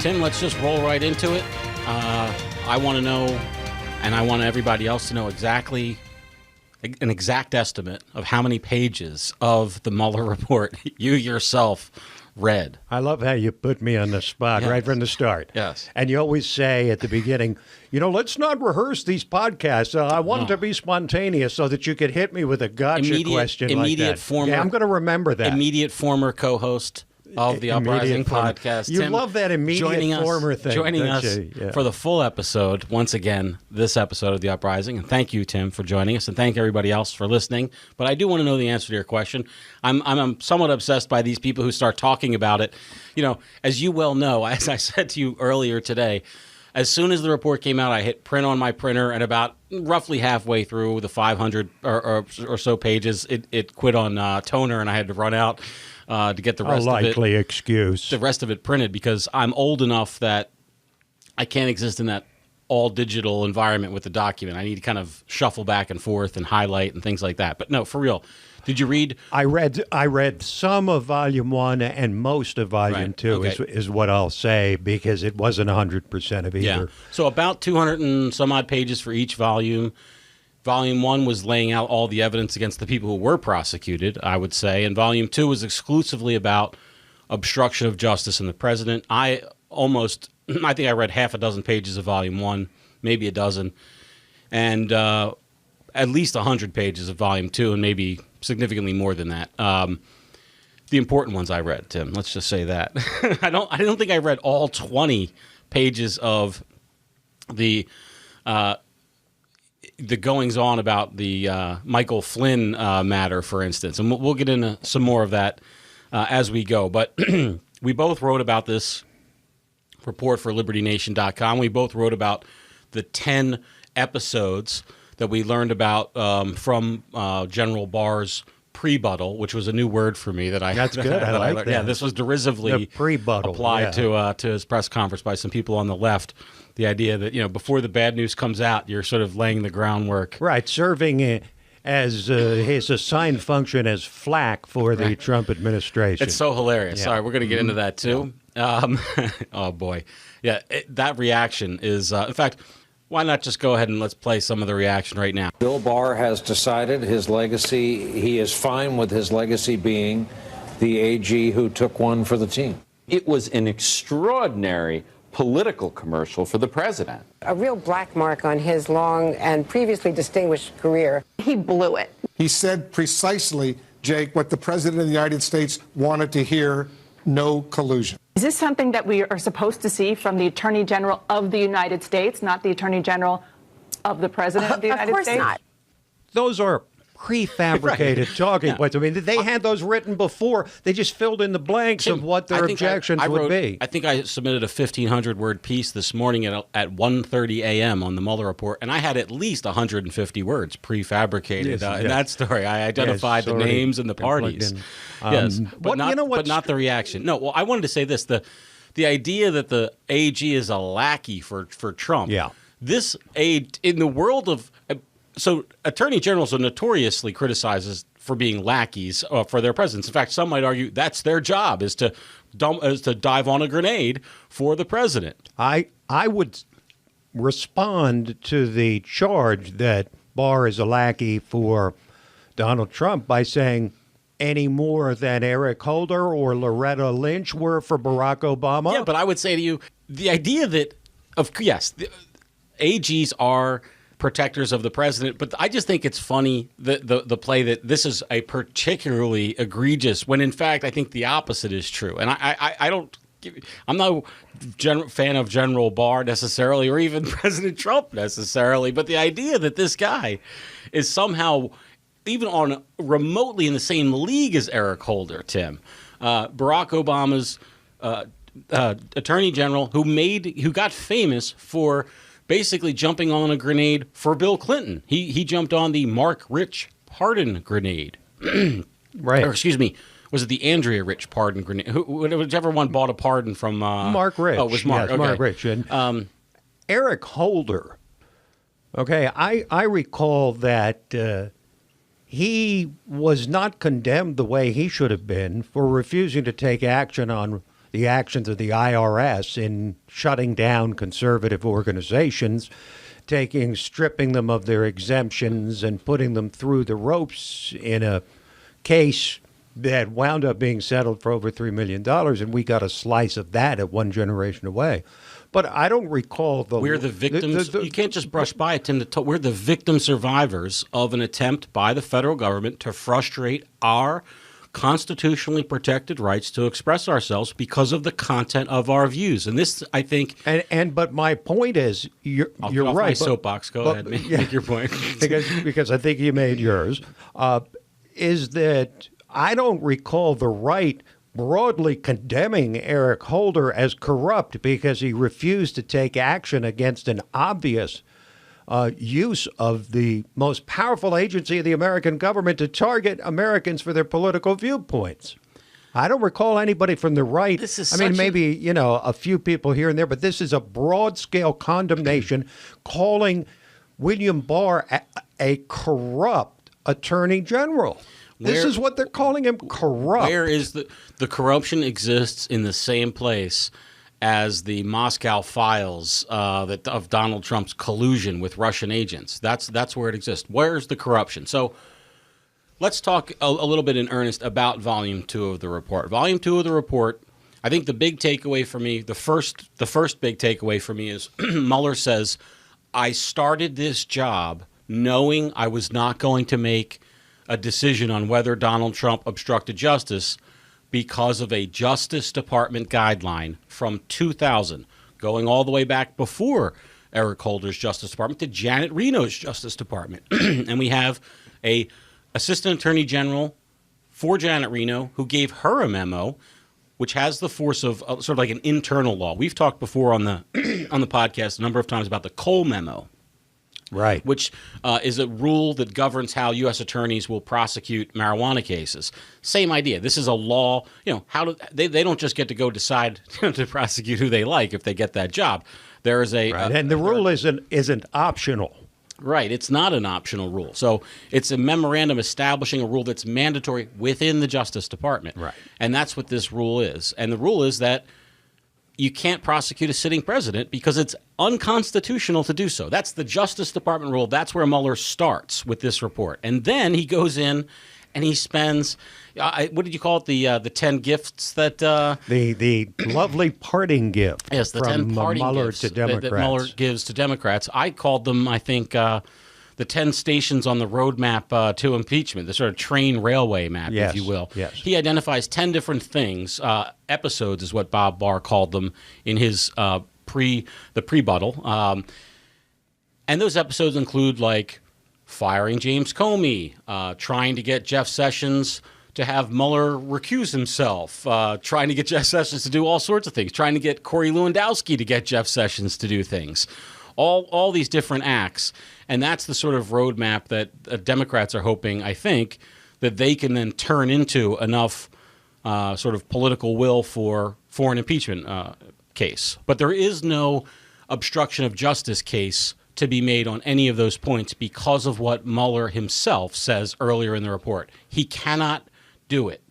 Tim, let's just roll right into it. I want to know, and I want everybody else to know an exact estimate of how many pages of the Mueller report you yourself read. I love how you put me on the spot right from the start. Yes. And you always say at the beginning, let's not rehearse these podcasts. I want it to be spontaneous so that you could hit me with a gotcha question like that. I'm going to remember that. Immediate former co-host of the Uprising podcast. You Tim, love that immediate former thing. Joining us for the full episode, once again, this episode of the Uprising. And thank you, Tim, for joining us, and thank everybody else for listening. But I do want to know the answer to your question. I'm somewhat obsessed by these people who start talking about it. As you well know, as I said to you earlier today, as soon as the report came out, I hit print on my printer, and about roughly halfway through the 500 or so pages, it quit on toner, and I had to run out to get the rest of it. A likely excuse. The rest of it printed, because I'm old enough that I can't exist in that all-digital environment with the document. I need to kind of shuffle back and forth and highlight and things like that. But no, for real. Did you read? I read some of Volume 1 and most of Volume 2 is what I'll say, because it wasn't 100% of either. Yeah. So about 200 and some odd pages for each volume. Volume 1 was laying out all the evidence against the people who were prosecuted, I would say. And Volume 2 was exclusively about obstruction of justice and the president. I think I read half a dozen pages of Volume 1, maybe a dozen, and at least 100 pages of Volume 2, and maybe significantly more than that. The important ones I read, Tim. Let's just say that. I don't think I read all 20 pages of the goings on about the Michael Flynn matter, for instance. And we'll get into some more of that as we go. But we both wrote about this report for LibertyNation.com. We both wrote about the 10 episodes that we learned about from General Barr's prebuttal, which was a new word for me. That's good. I like that. Yeah, this was derisively applied to his press conference by some people on the left. The idea that, before the bad news comes out, you're sort of laying the groundwork. Right, serving as his assigned function as flack for the Trump administration. It's so hilarious. Yeah. Sorry, we're going to get into that too. Yeah. Oh, boy. Yeah, that reaction is, in fact, why not just go ahead and let's play some of the reaction right now. Bill Barr has decided his legacy, he is fine with his legacy being the AG who took one for the team. It was an extraordinary political commercial for the president. A real black mark on his long and previously distinguished career. He blew it. He said precisely, Jake, what the president of the United States wanted to hear: no collusion. Is this something that we are supposed to see from the Attorney General of the United States, not the Attorney General of the President of the United States? Of course not. Those are prefabricated talking points. I mean, they had those written before. They just filled in the blanks of what their objections would be. I think I submitted a 1,500-word piece this morning at 1:30 a.m. on the Mueller report, and I had at least 150 words prefabricated in that story. I identified the names and the parties. Yes, but not the reaction. No, well, I wanted to say this. The idea that the AG is a lackey for Trump. Yeah. This aid in the world of... So attorney generals are notoriously criticized for being lackeys for their presidents. In fact, some might argue that's their job, is to dive on a grenade for the president. I would respond to the charge that Barr is a lackey for Donald Trump by saying any more than Eric Holder or Loretta Lynch were for Barack Obama. Yeah, but I would say to you, the idea that, the AGs are protectors of the president, but I just think it's funny the play that this is a particularly egregious, when in fact I think the opposite is true. And I'm not a fan of General Barr necessarily, or even President Trump necessarily, but the idea that this guy is somehow even on remotely in the same league as Eric Holder, Tim, Barack Obama's attorney general, who got famous for basically jumping on a grenade for Bill Clinton. He jumped on the Mark Rich pardon grenade. Right. Or excuse me, was it the Andrea Rich pardon grenade? Whichever one bought a pardon from... Mark Rich. Oh, it was Mark. Yes, okay. Mark Rich. And Eric Holder, I recall that he was not condemned the way he should have been for refusing to take action on the actions of the IRS in shutting down conservative organizations, stripping them of their exemptions and putting them through the ropes in a case that wound up being settled for over $3 million, and we got a slice of that at one generation away. But I don't recall we're the victims. You can't just brush by it, Tim. We're the victim survivors of an attempt by the federal government to frustrate our constitutionally protected rights to express ourselves because of the content of our views. And this, I think, but my point is, you're I'll get off right. My soapbox. Go ahead, make your point. because I think you made yours. Is that I don't recall the right broadly condemning Eric Holder as corrupt because he refused to take action against an obvious use of the most powerful agency of the American government to target Americans for their political viewpoints. I don't recall anybody from the right. Maybe a few people here and there, but this is a broad-scale condemnation calling William Barr a corrupt attorney general. This is what they're calling him, corrupt. Where is the corruption exists in the same place as the Moscow files of Donald Trump's collusion with Russian agents. That's where it exists. Where's the corruption? So let's talk a little bit in earnest about Volume 2 of the report. Volume 2 of the report, I think the big takeaway for me, the first big takeaway for me is Mueller says, I started this job knowing I was not going to make a decision on whether Donald Trump obstructed justice because of a Justice Department guideline from 2000, going all the way back before Eric Holder's Justice Department to Janet Reno's Justice Department. And we have a Assistant Attorney General for Janet Reno who gave her a memo which has the force of sort of like an internal law. We've talked before on the on the podcast a number of times about the Cole memo. Right. Which is a rule that governs how U.S. attorneys will prosecute marijuana cases. Same idea. This is a law. They don't just get to go decide to prosecute who they like if they get that job. There is and the rule isn't optional. Right. It's not an optional rule. So it's a memorandum establishing a rule that's mandatory within the Justice Department. Right. And that's what this rule is. And the rule is that you can't prosecute a sitting president because it's unconstitutional to do so. That's the Justice Department rule. That's where Mueller starts with this report. And then he goes in and he spends, what did you call it, the 10 gifts that... The lovely parting gift. Yes, the from 10 parting Mueller gifts to Democrats. that Mueller gives to Democrats. I called them, I think, the 10 stations on the roadmap to impeachment, the sort of train railway map, yes, if you will. Yes. He identifies 10 different things. Episodes is what Bob Barr called them in his pre-buttal. And those episodes include, like, firing James Comey, trying to get Jeff Sessions to have Mueller recuse himself, trying to get Jeff Sessions to do all sorts of things, trying to get Corey Lewandowski to get Jeff Sessions to do things. All these different acts. And that's the sort of roadmap that Democrats are hoping, I think, that they can then turn into enough sort of political will for an impeachment case. But there is no obstruction of justice case to be made on any of those points because of what Mueller himself says earlier in the report. He cannot do it.